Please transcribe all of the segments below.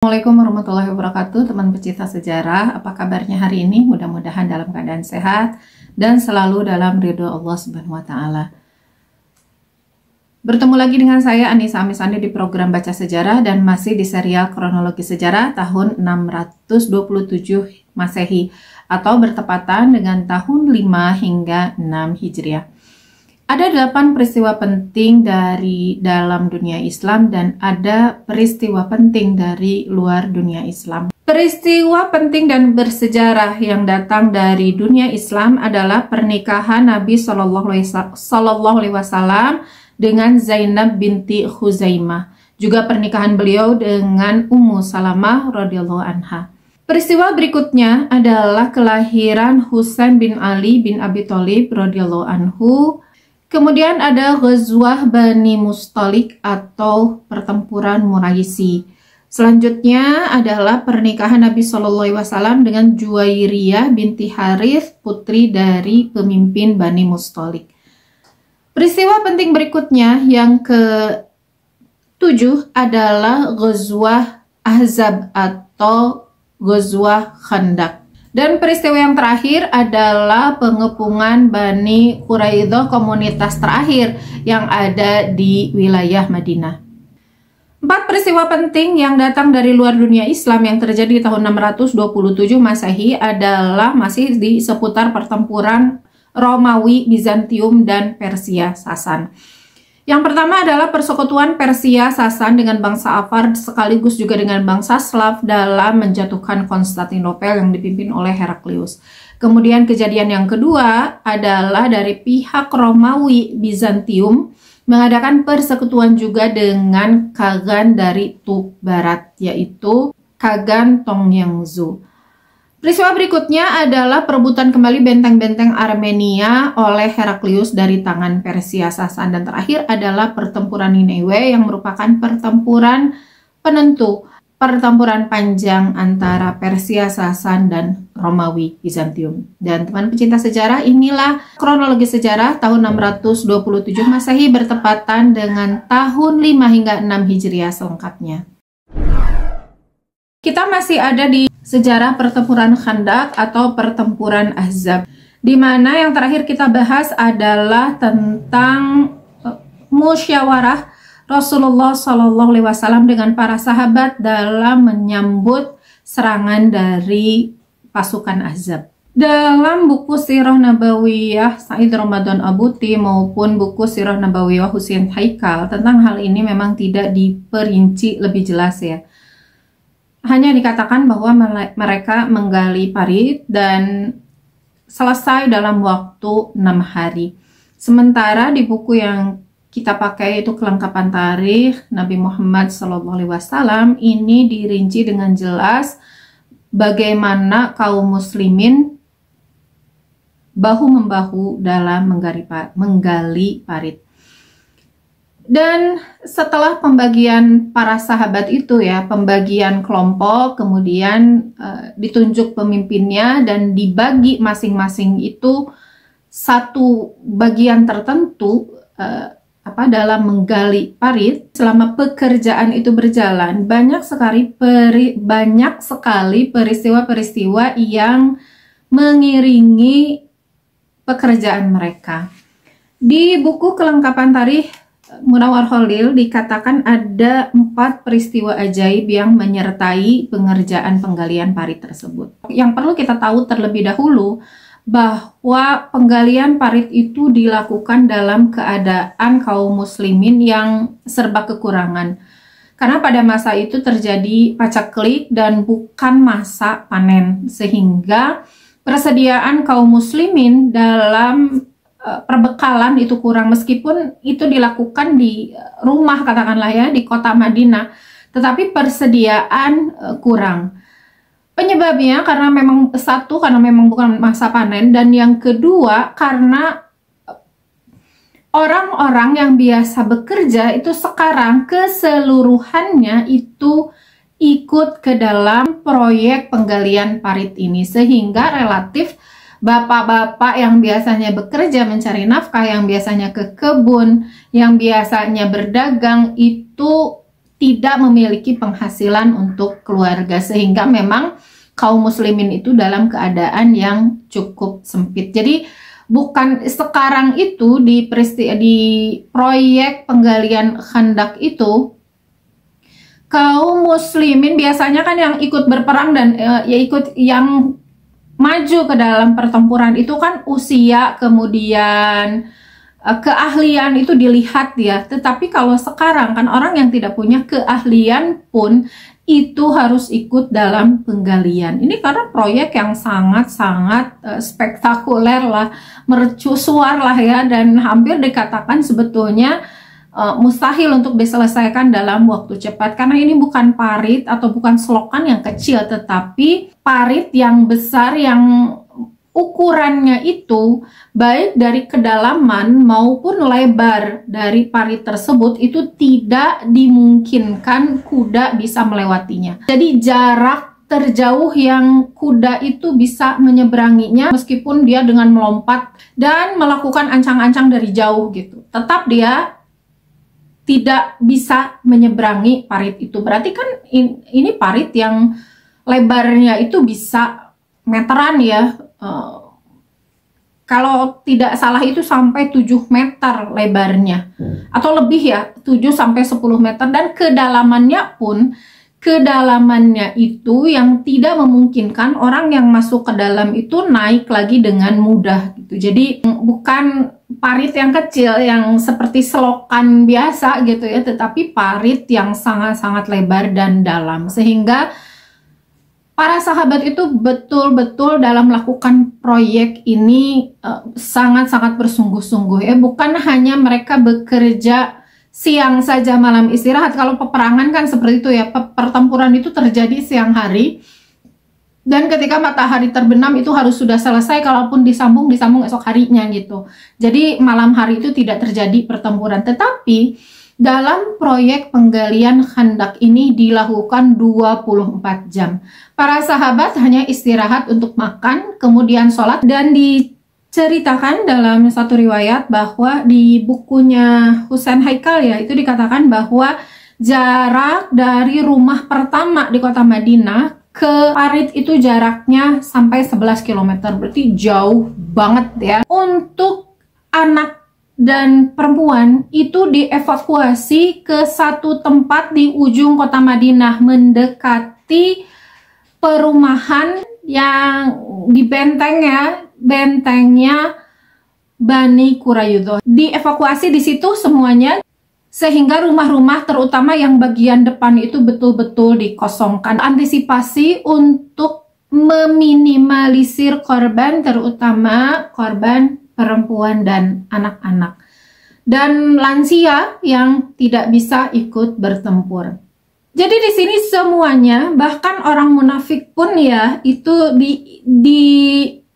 Assalamualaikum warahmatullahi wabarakatuh, teman pecinta sejarah. Apa kabarnya hari ini? Mudah-mudahan dalam keadaan sehat dan selalu dalam ridho Allah Subhanahu wa Ta'ala. Bertemu lagi dengan saya Anissa Amisandi di program Baca Sejarah dan masih di serial kronologi sejarah tahun 627 Masehi atau bertepatan dengan tahun 5 hingga 6 Hijriah. Ada 8 peristiwa penting dari dalam dunia Islam dan ada peristiwa penting dari luar dunia Islam. Peristiwa penting dan bersejarah yang datang dari dunia Islam adalah pernikahan Nabi Shallallahu Alaihi Wasallam dengan Zainab binti Khuzaimah, juga pernikahan beliau dengan Ummu Salamah radhiyallahu anha. Peristiwa berikutnya adalah kelahiran Husain bin Ali bin Abi Thalib radhiyallahu anhu. Kemudian ada Ghazwah Bani Mustalik atau pertempuran Muraisi. Selanjutnya adalah pernikahan Nabi Shallallahu Alaihi Wasallam dengan Juwairiyah binti Harith, putri dari pemimpin Bani Mustalik. Peristiwa penting berikutnya yang ke-7 adalah Ghazwah Ahzab atau Ghazwah Khandaq. Dan peristiwa yang terakhir adalah pengepungan Bani Quraidah, komunitas terakhir yang ada di wilayah Madinah. 4 peristiwa penting yang datang dari luar dunia Islam yang terjadi di tahun 627 Masehi adalah masih di seputar pertempuran Romawi, Bizantium, dan Persia Sasan. Yang pertama adalah persekutuan Persia Sasan dengan bangsa Afar sekaligus juga dengan bangsa Slav dalam menjatuhkan Konstantinopel yang dipimpin oleh Heraklius. Kemudian kejadian yang kedua adalah dari pihak Romawi Bizantium mengadakan persekutuan juga dengan Khagan dari Tub Barat, yaitu Khagan Tongyangzu. Peristiwa berikutnya adalah perebutan kembali benteng-benteng Armenia oleh Heraklius dari tangan Persia Sasan. Dan terakhir adalah pertempuran Nineveh yang merupakan pertempuran penentu, pertempuran panjang antara Persia Sasan dan Romawi Bizantium. Dan teman pecinta sejarah, inilah kronologi sejarah tahun 627 Masehi bertepatan dengan tahun 5 hingga 6 Hijriah selengkapnya. Kita masih ada di sejarah pertempuran Khandaq atau pertempuran Ahzab, di mana yang terakhir kita bahas adalah tentang musyawarah Rasulullah Shallallahu Alaihi Wasallam dengan para sahabat dalam menyambut serangan dari pasukan Ahzab. Dalam buku Sirah Nabawiyah Said Ramadan Abuti maupun buku Sirah Nabawiyah Husain Haikal tentang hal ini memang tidak diperinci lebih jelas ya. Hanya dikatakan bahwa mereka menggali parit dan selesai dalam waktu 6 hari. Sementara di buku yang kita pakai itu kelengkapan tarikh Nabi Muhammad SAW, ini dirinci dengan jelas bagaimana kaum muslimin bahu-membahu dalam menggali parit. Dan setelah pembagian para sahabat itu ya, pembagian kelompok, kemudian ditunjuk pemimpinnya dan dibagi masing-masing itu satu bagian tertentu dalam menggali parit. Selama pekerjaan itu berjalan, banyak sekali peristiwa-peristiwa yang mengiringi pekerjaan mereka. Di buku kelengkapan tarikh Munawar Khalil dikatakan ada 4 peristiwa ajaib yang menyertai pengerjaan penggalian parit tersebut. Yang perlu kita tahu terlebih dahulu bahwa penggalian parit itu dilakukan dalam keadaan kaum muslimin yang serba kekurangan. Karena pada masa itu terjadi pacaklik dan bukan masa panen, sehingga persediaan kaum muslimin dalam perbekalan itu kurang, meskipun itu dilakukan di rumah katakanlah ya, di kota Madinah, tetapi persediaan kurang. Penyebabnya karena memang bukan masa panen, dan yang kedua karena orang-orang yang biasa bekerja itu sekarang keseluruhannya itu ikut ke dalam proyek penggalian parit ini, sehingga relatif bapak-bapak yang biasanya bekerja mencari nafkah, yang biasanya ke kebun, yang biasanya berdagang, itu tidak memiliki penghasilan untuk keluarga, sehingga memang kaum muslimin itu dalam keadaan yang cukup sempit. Jadi bukan sekarang itu di proyek penggalian Khandak itu, kaum muslimin biasanya kan yang ikut berperang dan yang maju ke dalam pertempuran itu kan usia, kemudian keahlian itu dilihat ya. Tetapi kalau sekarang kan orang yang tidak punya keahlian pun itu harus ikut dalam penggalian. Ini karena proyek yang sangat-sangat spektakuler lah, mercusuar lah ya, dan hampir dikatakan sebetulnya mustahil untuk diselesaikan dalam waktu cepat, karena ini bukan parit atau bukan selokan yang kecil, tetapi parit yang besar yang ukurannya itu baik dari kedalaman maupun lebar dari parit tersebut itu tidak dimungkinkan kuda bisa melewatinya. Jadi jarak terjauh yang kuda itu bisa menyeberanginya, meskipun dia dengan melompat dan melakukan ancang-ancang dari jauh gitu, tetap dia tidak bisa menyeberangi parit itu. Berarti kan ini parit yang lebarnya itu bisa meteran ya. Kalau tidak salah itu sampai 7 meter lebarnya. Atau lebih ya, 7 sampai 10 meter. Dan kedalamannya itu yang tidak memungkinkan orang yang masuk ke dalam itu naik lagi dengan mudah gitu. Jadi bukan parit yang kecil yang seperti selokan biasa gitu ya, tetapi parit yang sangat-sangat lebar dan dalam, sehingga para sahabat itu betul-betul dalam melakukan proyek ini sangat-sangat bersungguh-sungguh ya. Bukan hanya mereka bekerja siang saja malam istirahat. Kalau peperangan kan seperti itu ya, pertempuran itu terjadi siang hari, dan ketika matahari terbenam itu harus sudah selesai, kalaupun disambung esok harinya gitu. Jadi malam hari itu tidak terjadi pertempuran. Tetapi dalam proyek penggalian Khandak ini dilakukan 24 jam. Para sahabat hanya istirahat untuk makan, kemudian sholat, dan diceritakan dalam satu riwayat bahwa di bukunya Husain Haikal ya, itu dikatakan bahwa jarak dari rumah pertama di kota Madinah ke parit itu jaraknya sampai 11 km, berarti jauh banget ya. Untuk anak dan perempuan itu dievakuasi ke satu tempat di ujung kota Madinah, mendekati perumahan yang di bentengnya Bani Quraidah. Dievakuasi di situ semuanya, sehingga rumah-rumah terutama yang bagian depan itu betul-betul dikosongkan. Antisipasi untuk meminimalisir korban, terutama korban perempuan dan anak-anak dan lansia yang tidak bisa ikut bertempur. Jadi di sini semuanya, bahkan orang munafik pun ya, itu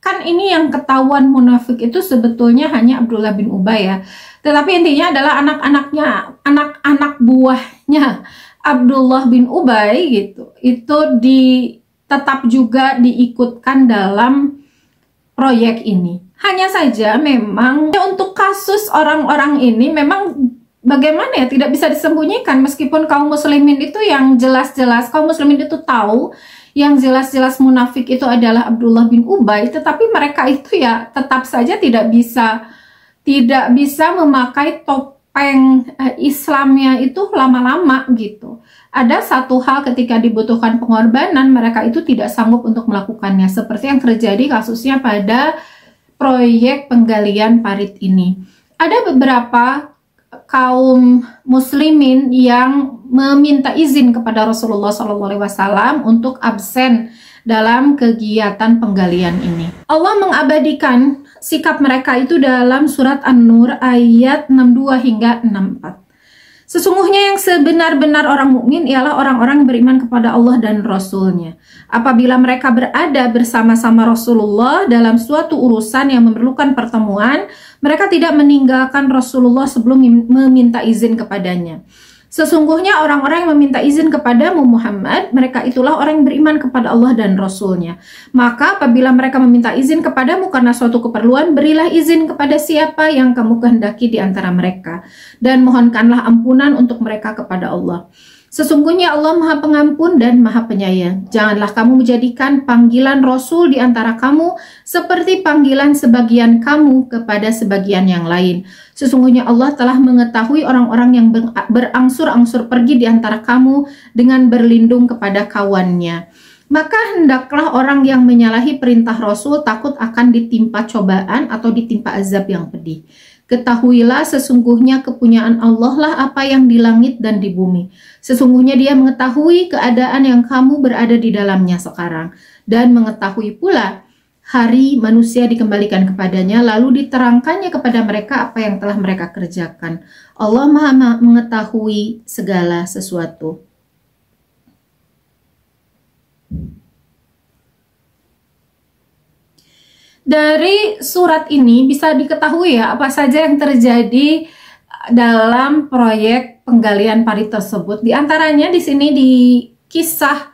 kan ini yang ketahuan munafik itu sebetulnya hanya Abdullah bin Ubay ya. Tetapi intinya adalah anak-anak buahnya Abdullah bin Ubay gitu. Itu tetap juga diikutkan dalam proyek ini. Hanya saja memang untuk kasus orang-orang ini memang bagaimana ya, tidak bisa disembunyikan, meskipun kaum muslimin itu yang jelas-jelas kaum muslimin itu tahu yang jelas-jelas munafik itu adalah Abdullah bin Ubay, tetapi mereka itu ya tetap saja tidak bisa memakai topeng Islamnya itu lama-lama gitu. Ada satu hal ketika dibutuhkan pengorbanan, mereka itu tidak sanggup untuk melakukannya, seperti yang terjadi kasusnya pada proyek penggalian parit ini. Ada beberapa kaum muslimin yang meminta izin kepada Rasulullah SAW untuk absen dalam kegiatan penggalian ini. Allah mengabadikan sikap mereka itu dalam surat An-Nur ayat 62 hingga 64. Sesungguhnya yang sebenar-benar orang mukmin ialah orang-orang yang beriman kepada Allah dan Rasul-Nya. Apabila mereka berada bersama-sama Rasulullah dalam suatu urusan yang memerlukan pertemuan, mereka tidak meninggalkan Rasulullah sebelum meminta izin kepadanya. Sesungguhnya orang-orang yang meminta izin kepadamu Muhammad, mereka itulah orang yang beriman kepada Allah dan Rasul-Nya. Maka apabila mereka meminta izin kepadamu karena suatu keperluan, berilah izin kepada siapa yang kamu kehendaki di antara mereka, dan mohonkanlah ampunan untuk mereka kepada Allah. Sesungguhnya Allah Maha Pengampun dan Maha Penyayang. Janganlah kamu menjadikan panggilan Rasul di antara kamu seperti panggilan sebagian kamu kepada sebagian yang lain. Sesungguhnya Allah telah mengetahui orang-orang yang berangsur-angsur pergi di antara kamu dengan berlindung kepada kawannya. Maka hendaklah orang yang menyalahi perintah Rasul takut akan ditimpa cobaan atau ditimpa azab yang pedih. Ketahuilah sesungguhnya kepunyaan Allah lah apa yang di langit dan di bumi. Sesungguhnya Dia mengetahui keadaan yang kamu berada di dalamnya sekarang, dan mengetahui pula hari manusia dikembalikan kepadanya, lalu diterangkannya kepada mereka apa yang telah mereka kerjakan. Allah Maha mengetahui segala sesuatu. Dari surat ini bisa diketahui ya apa saja yang terjadi dalam proyek penggalian parit tersebut. Di antaranya di sini di kisah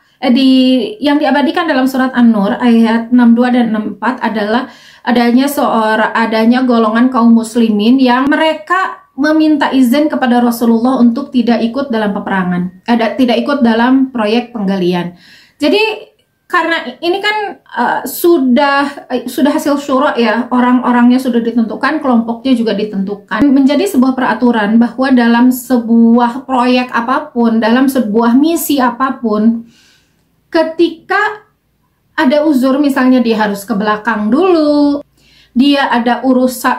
yang diabadikan dalam surat An-Nur ayat 62 dan 64 adalah adanya golongan kaum muslimin yang mereka meminta izin kepada Rasulullah untuk tidak ikut dalam peperangan, tidak ikut dalam proyek penggalian. Jadi karena ini kan sudah hasil syura ya, orang-orangnya sudah ditentukan, kelompoknya juga ditentukan. Menjadi sebuah peraturan bahwa dalam sebuah proyek apapun, dalam sebuah misi apapun, ketika ada uzur, misalnya dia harus ke belakang dulu, dia ada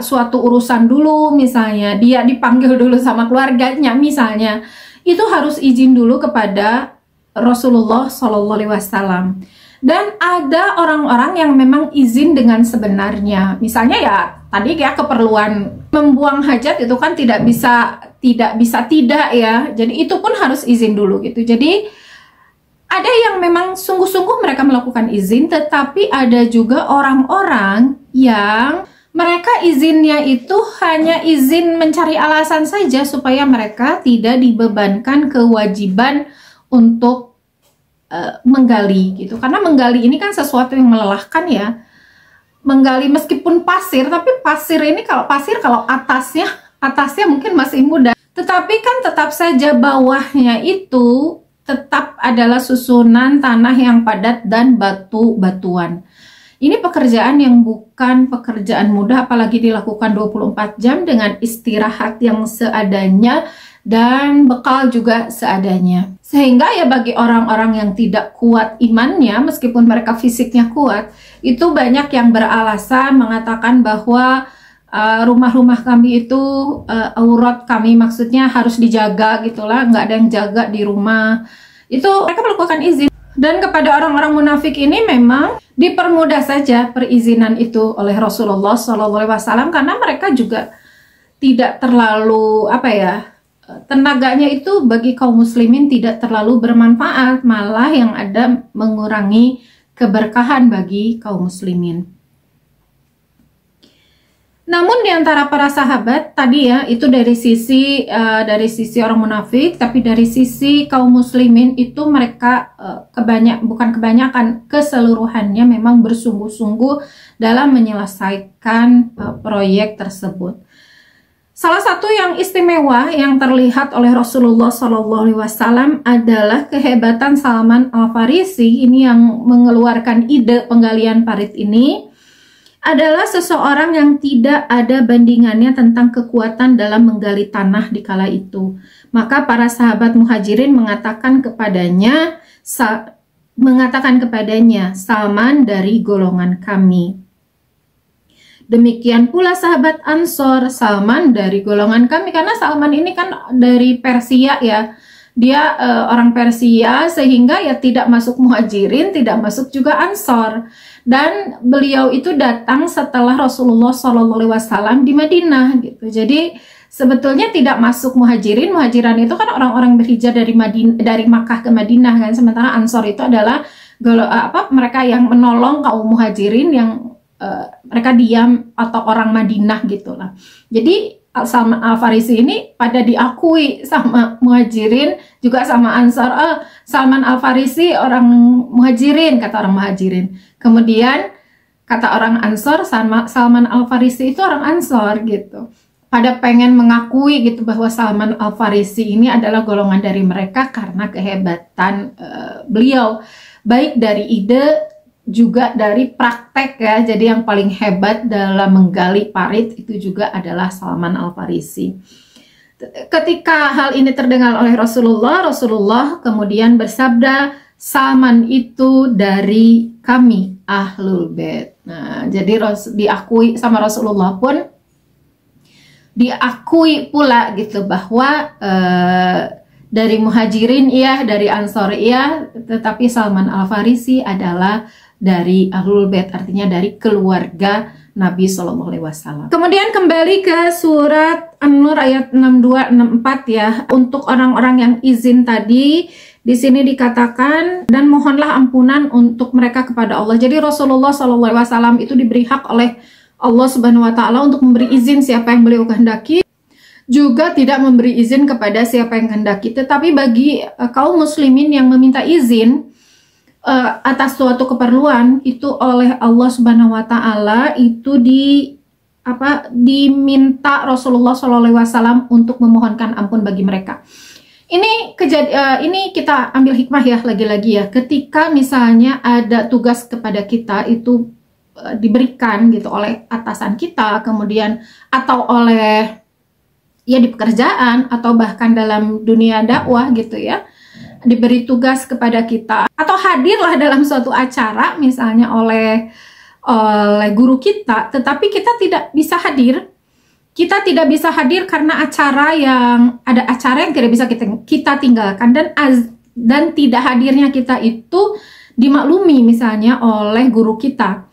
suatu urusan dulu, misalnya dia dipanggil dulu sama keluarganya misalnya, itu harus izin dulu kepada Rasulullah SAW. Dan ada orang-orang yang memang izin dengan sebenarnya. Misalnya ya tadi ya keperluan membuang hajat itu kan tidak bisa tidak ya. Jadi itu pun harus izin dulu gitu. Jadi ada yang memang sungguh-sungguh mereka melakukan izin, tetapi ada juga orang-orang yang mereka izinnya itu hanya izin mencari alasan saja supaya mereka tidak dibebankan kewajiban untuk menggali gitu. Karena menggali ini kan sesuatu yang melelahkan ya. Menggali meskipun pasir, tapi pasir ini kalau atasnya mungkin masih mudah. Tetapi kan tetap saja bawahnya itu tetap adalah susunan tanah yang padat dan batu-batuan. Ini pekerjaan yang bukan pekerjaan mudah, apalagi dilakukan 24 jam dengan istirahat yang seadanya dan bekal juga seadanya. Sehingga ya bagi orang-orang yang tidak kuat imannya, meskipun mereka fisiknya kuat, itu banyak yang beralasan mengatakan bahwa rumah-rumah kami itu aurat kami, maksudnya harus dijaga gitulah, nggak ada yang jaga di rumah. Itu mereka melakukan izin. Dan kepada orang-orang munafik ini memang dipermudah saja perizinan itu oleh Rasulullah SAW, karena mereka juga tidak terlalu tenaganya itu bagi kaum muslimin tidak terlalu bermanfaat, malah yang ada mengurangi keberkahan bagi kaum muslimin. Namun di antara para sahabat tadi ya, itu dari sisi orang munafik, tapi dari sisi kaum muslimin itu mereka bukan kebanyakan, keseluruhannya memang bersungguh-sungguh dalam menyelesaikan proyek tersebut. Salah satu yang istimewa yang terlihat oleh Rasulullah SAW adalah kehebatan Salman Al-Farisi. Ini yang mengeluarkan ide penggalian parit ini adalah seseorang yang tidak ada bandingannya tentang kekuatan dalam menggali tanah di kala itu. Maka para sahabat muhajirin mengatakan kepadanya, Salman dari golongan kami. Demikian pula sahabat Ansor, Salman dari golongan kami, karena Salman ini kan dari Persia ya, dia orang Persia, sehingga ya tidak masuk muhajirin, tidak masuk juga Ansor. Dan beliau itu datang setelah Rasulullah SAW di Madinah gitu. Jadi sebetulnya tidak masuk muhajiran itu kan orang-orang berhijrah dari Makkah ke Madinah kan, sementara Ansor itu adalah mereka yang menolong kaum muhajirin yang mereka diam atau orang Madinah gitulah. Jadi Salman Al-Farisi ini pada diakui sama muhajirin juga sama Ansar. Salman Al-Farisi orang muhajirin, kata orang muhajirin. Kemudian kata orang Ansar, Salman Al-Farisi itu orang Ansar gitu. pada pengen mengakui gitu bahwa Salman Al-Farisi ini adalah golongan dari mereka karena kehebatan beliau, baik dari ide juga dari praktek ya. Jadi yang paling hebat dalam menggali parit itu juga adalah Salman Al-Farisi. Ketika hal ini terdengar oleh Rasulullah, Rasulullah kemudian bersabda, Salman itu dari kami Ahlul Bait. Nah, jadi diakui sama Rasulullah pun, diakui pula gitu bahwa dari Muhajirin iya, dari Ansor iya, tetapi Salman Al-Farisi adalah dari Ahlul Bait, artinya dari keluarga Nabi SAW. Kemudian kembali ke surat An-Nur ayat 62-64 ya. Untuk orang-orang yang izin tadi, di sini dikatakan, dan mohonlah ampunan untuk mereka kepada Allah. Jadi Rasulullah SAW itu diberi hak oleh Allah Subhanahu Wa Taala untuk memberi izin siapa yang beliau kehendaki, juga tidak memberi izin kepada siapa yang kehendaki. Tetapi bagi kaum muslimin yang meminta izin atas suatu keperluan itu oleh Allah Subhanahu Wa Taala, itu diminta Rasulullah SAW untuk memohonkan ampun bagi mereka. Ini kita ambil hikmah ya, lagi-lagi ya, ketika misalnya ada tugas kepada kita itu diberikan gitu oleh atasan kita, kemudian atau oleh ya di pekerjaan atau bahkan dalam dunia dakwah gitu ya, diberi tugas kepada kita atau hadirlah dalam suatu acara misalnya oleh guru kita, tetapi kita tidak bisa hadir. Kita tidak bisa hadir karena acara yang tidak bisa kita tinggalkan, dan tidak hadirnya kita itu dimaklumi misalnya oleh guru kita,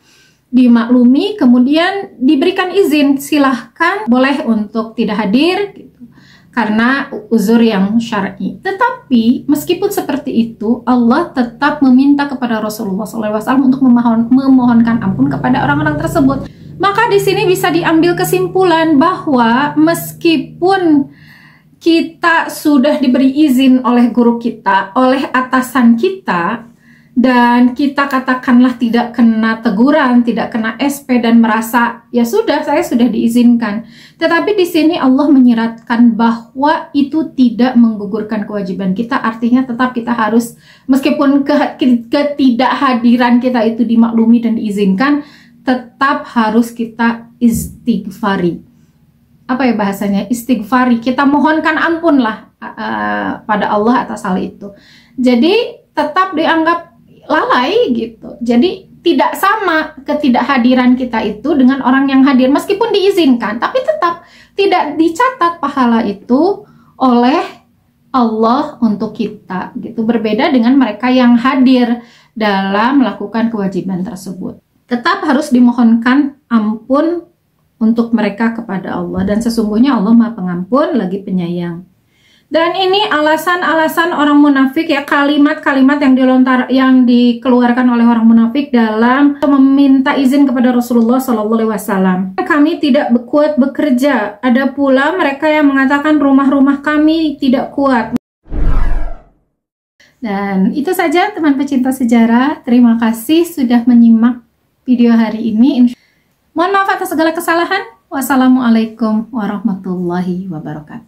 dimaklumi kemudian diberikan izin, silahkan boleh untuk tidak hadir gitu, karena uzur yang syar'i. Tetapi meskipun seperti itu, Allah tetap meminta kepada Rasulullah SAW untuk memohonkan ampun kepada orang-orang tersebut. Maka di sini bisa diambil kesimpulan bahwa meskipun kita sudah diberi izin oleh guru kita, oleh atasan kita, dan kita katakanlah tidak kena teguran, tidak kena SP dan merasa ya sudah, saya sudah diizinkan. Tetapi di sini Allah menyiratkan bahwa itu tidak menggugurkan kewajiban kita. Artinya tetap kita harus, meskipun ketidakhadiran kita itu dimaklumi dan diizinkan, tetap harus kita istighfari. Apa ya bahasanya? Istighfari. Kita mohonkan ampun lah pada Allah atas hal itu. Jadi tetap dianggap lalai gitu. Jadi tidak sama ketidakhadiran kita itu dengan orang yang hadir, meskipun diizinkan, tapi tetap tidak dicatat pahala itu oleh Allah untuk kita gitu. Berbeda dengan mereka yang hadir dalam melakukan kewajiban tersebut. Tetap harus dimohonkan ampun untuk mereka kepada Allah, dan sesungguhnya Allah Maha Pengampun lagi penyayang. Dan ini alasan-alasan orang munafik ya, kalimat-kalimat yang dikeluarkan oleh orang munafik dalam meminta izin kepada Rasulullah SAW. Kami tidak kuat bekerja. Ada pula mereka yang mengatakan rumah-rumah kami tidak kuat. Dan itu saja teman pecinta sejarah. Terima kasih sudah menyimak video hari ini. Mohon maaf atas segala kesalahan. Wassalamualaikum warahmatullahi wabarakatuh.